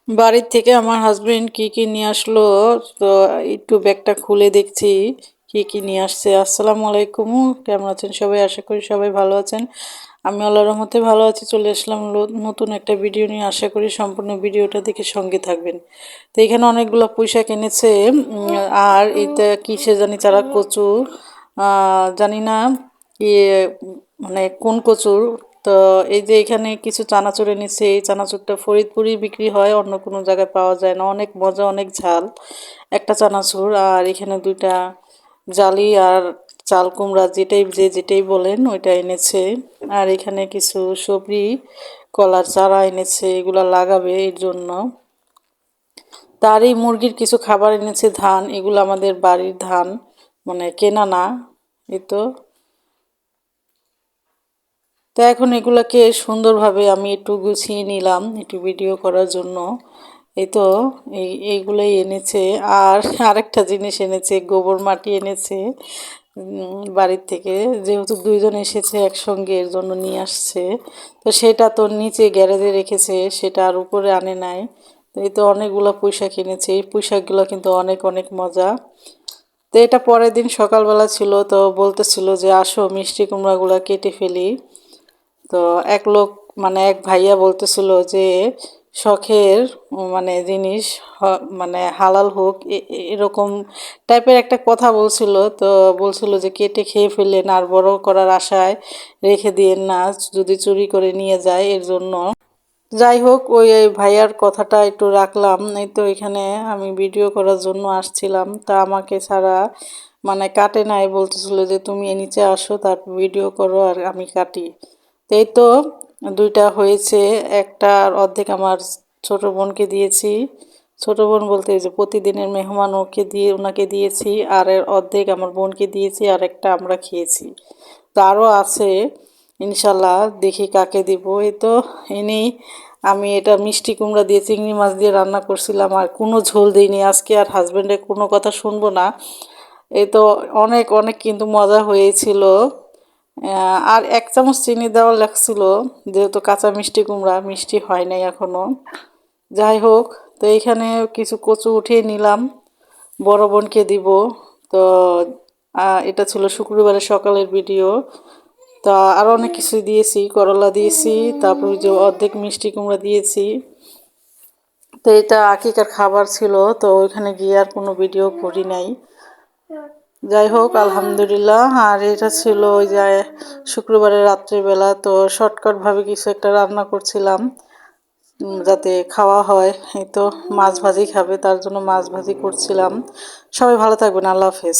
বাড়ির থেকে আমার হাজবেন্ড কি কি নিয়ে আসলো, তো একটু ব্যাগটা খুলে দেখছি কি কি নিয়ে আসছে। আসসালামু আলাইকুম, কেমন আছেন সবাই? আশা করি সবাই ভালো আছেন। আমি আল্লাহর রহমতে ভালো আছি। চলে আসলাম নতুন একটা ভিডিও নিয়ে। আশা করি সম্পূর্ণ ভিডিওটা দেখে সঙ্গে থাকবেন। তো এখানে অনেকগুলো পুঁইশাক এনেছে, আর এটা কিসে জানি চারা, কচু, জানি না কি, মানে কোন কচুর। তো এই যে এখানে কিছু চানাচুর এনেছে, এই চানাচুরটা ফরিদপুরেই বিক্রি হয়, অন্য কোনো জায়গায় পাওয়া যায় না। অনেক মজা, অনেক ঝাল একটা চানাচুর। আর এখানে দুইটা জালি আর চাল কুমড়া, যেটাই বলেন ওইটা এনেছে। আর এখানে কিছু সবজি, কলার চারা এনেছে, এগুলা লাগাবে এর জন্য। তার এই মুরগির কিছু খাবার এনেছে, ধান, এগুলো আমাদের বাড়ির ধান, মানে কেনা না। এই তো। তো এখন এগুলাকে সুন্দরভাবে আমি একটু গুছিয়ে নিলাম একটু ভিডিও করার জন্য। এই তো, এইগুলোই এনেছে। আর আরেকটা জিনিস এনেছে, গোবর মাটি এনেছে বাড়ির থেকে। যেহেতু দুইজন এসেছে একসঙ্গে, এর জন্য নিয়ে আসছে। তো সেটা তো নিচে গ্যারেজে রেখেছে, সেটা আর উপরে আনে নাই। তো এই তো অনেকগুলো পুঁইশাক এনেছে। এই পুঁইশাকগুলো কিন্তু অনেক অনেক মজা। তো এটা পরের দিন সকালবেলা ছিল, তো বলতেছিল যে আসো মিষ্টি কুমড়াগুলো কেটে ফেলি। তো এক লোক, মানে এক ভাইয়া বলতেছিল যে শখের মানে জিনিস, মানে হালাল হোক, এরকম টাইপের একটা কথা বলছিল। তো বলছিল যে কেটে খেয়ে ফেলেন, আর বড় করার আশায় রেখে দিয়েন না, যদি চুরি করে নিয়ে যায় এর জন্য। যাই হোক, ওই ভাইয়ার কথাটা একটু রাখলাম। এই তো এখানে আমি ভিডিও করার জন্য আসছিলাম, তা আমাকে ছাড়া মানে কাটে নাই, বলতেছিল যে তুমি নিচে আসো, তারপর ভিডিও করো আর আমি কাটি। এই তো দুইটা হয়েছে। একটা অর্ধেক আমার ছোট বোনকে দিয়েছি। ছোট বোন বলতে এই যে প্রতিদিনের মেহমান, ওনাকে দিয়েছি। আর এর অর্ধেক আমার বোনকে দিয়েছি, আর একটা আমরা খেয়েছি। তো আরও আছে, ইনশাল্লাহ দেখি কাকে দিব। এই তো এনেই আমি এটা মিষ্টি কুমড়া দিয়ে চিংড়ি মাছ দিয়ে রান্না করছিলাম, আর কোনো ঝোল দিইনি আজকে। আর হাজব্যান্ডের কোনো কথা শুনবো না। এই তো অনেক অনেক কিন্তু মজা হয়েছিল। আর 1 চামচ চিনি দেওয়া লাগছিল, যেহেতু কাঁচা মিষ্টি কুমড়া, মিষ্টি হয় নাই এখনো। যাই হোক, তো এইখানে কিছু কচু উঠিয়ে নিলাম, বড় বোনকে দিব। তো এটা ছিল শুক্রবারের সকালের ভিডিও। তা আরও অনেক কিছু দিয়েছি, করলা দিয়েছি, তারপর যে অর্ধেক মিষ্টি কুমড়া দিয়েছি। তো এটা আকিকার খাবার ছিল, তো ওইখানে গিয়ে আর কোনো ভিডিও করি নাই। যাই হোক, আলহামদুলিল্লাহ। আর এটা ছিল ওই যে শুক্রবারের রাত্রিবেলা, তো শর্টকাটভাবে কিছু একটা রান্না করছিলাম যাতে খাওয়া হয়। এই তো মাছ ভাজি খাবে, তার জন্য মাছ ভাজি করছিলাম। সবাই ভালো থাকবেন, আল্লাহ হাফেজ।